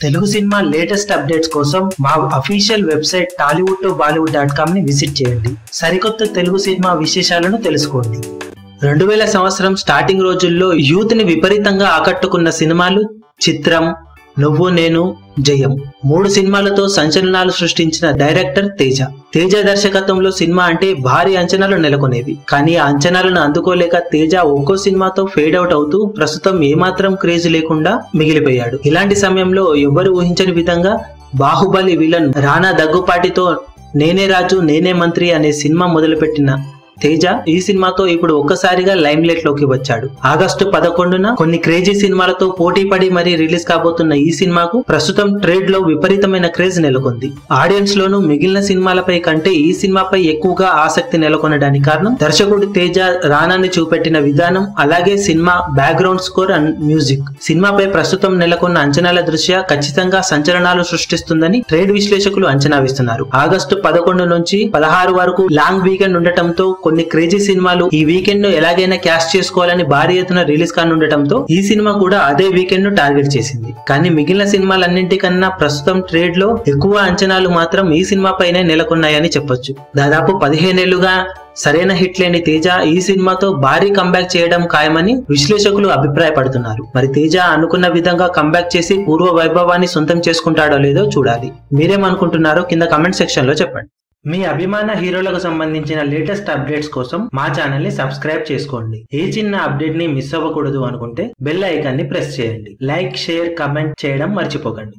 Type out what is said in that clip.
Telugu cinema latest updates కోసం మా official website tollywood2bollywood.com ని విజిట్ చేయండి. సరికొత్త తెలుగు సినిమా విశేషాలను తెలుసుకోండి. 2000 సంవత్సరం స్టార్టింగ్ రోజుల్లో యూత్ ని విపరీతంగా ఆకట్టుకున్న సినిమాలు చిత్రం, నువ్వు నేను, జయం. 3 సినిమాలతో సంచలనాలు సృష్టించిన డైరెక్టర్ తేజ. తేజ దర్శకత్వంలో సినిమా అంటే భారీ అంచనాలు నెలకొనేవి. కానీ ఆ అంచనాలను అందుకోలేక తేజ ఒక్కో సినిమాతో ఫేడ్ అవుట్ అవుతూ ప్రస్తుతం ఏమాత్రం క్రేజ్ లేకుండా మిగిలిపోయాడు. ఇలాంటి సమయంలో ఎవ్వరు ఊహించని విధంగా బాహుబలి విలన్ రానా దగ్గుపాటితో నేనే రాజు నేనే మంత్రి అనే సినిమా మొదలుపెట్టిన తేజ ఈ సినిమాతో ఇప్పుడు ఒక్కసారిగా లైమ్ లైట్ లోకి వచ్చాడు. ఆగస్టు 11న కొన్ని క్రేజీ సినిమాలతో పోటీ పడి మరీ రిలీజ్ కాబోతున్న ఈ సినిమాకు ప్రస్తుతం ట్రేడ్ లో విపరీతమైన క్రేజ్ నెలకొంది. ఆడియన్స్ లోను మిగిలిన సినిమాలపై కంటే ఈ సినిమాపై ఎక్కువగా ఆసక్తి నెలకొనడానికి కారణం దర్శకుడు తేజ రానాని చూపెట్టిన విధానం, అలాగే cinema background score and music. సినిమాపై ప్రస్తుతం నెలకొన్న అంచనాల దృష్ట్యా ఖచ్చితంగా సంచలనాలు సృష్టిస్తుందని ట్రేడ్ విశ్లేషకులు అంచనా వేస్తున్నారు. ఆగస్టు 11 నుంచి 16 వరకు లాంగ్ వీకెండ్ ఉండటంతో కొన్ని క్రేజీ సినిమాలు ఈ వీకెండ్ ను ఎలాగైనా క్యాష్ చేసుకోవాలని భారీ ఎత్తున రిలీజ్ కానుండటంతో ఈ సినిమా కూడా అదే వీకెండ్ ను టార్గెట్ చేసింది. కానీ మిగిలిన సినిమాలన్నింటికన్నా ప్రస్తుతం ట్రేడ్ లో ఎక్కువ అంచనాలు మాత్రం ఈ సినిమా పైనే నెలకొన్నాయని చెప్పొచ్చు. దాదాపు 15 ఏళ్లుగా సరైన హిట్ లేని తేజ ఈ సినిమాతో భారీ కంబ్యాక్ చేయడం ఖాయమని విశ్లేషకులు అభిప్రాయపడుతున్నారు. మరి తేజ అనుకున్న విధంగా కంబ్యాక్ చేసి పూర్వ వైభవాన్ని సొంతం చేసుకుంటాడో లేదో చూడాలి. మీరేమనుకుంటున్నారో కింద కమెంట్ సెక్షన్ లో చెప్పండి. మీ అభిమాన హీరోలకు సంబంధించిన లేటెస్ట్ అప్డేట్స్ కోసం మా ఛానల్ ని సబ్స్క్రైబ్ చేసుకోండి. ఏ చిన్న అప్డేట్ ని మిస్ అవ్వకూడదు అనుకుంటే బెల్ ఐకాన్ ని ప్రెస్ చేయండి. లైక్, షేర్, కమెంట్ చేయడం మర్చిపోకండి.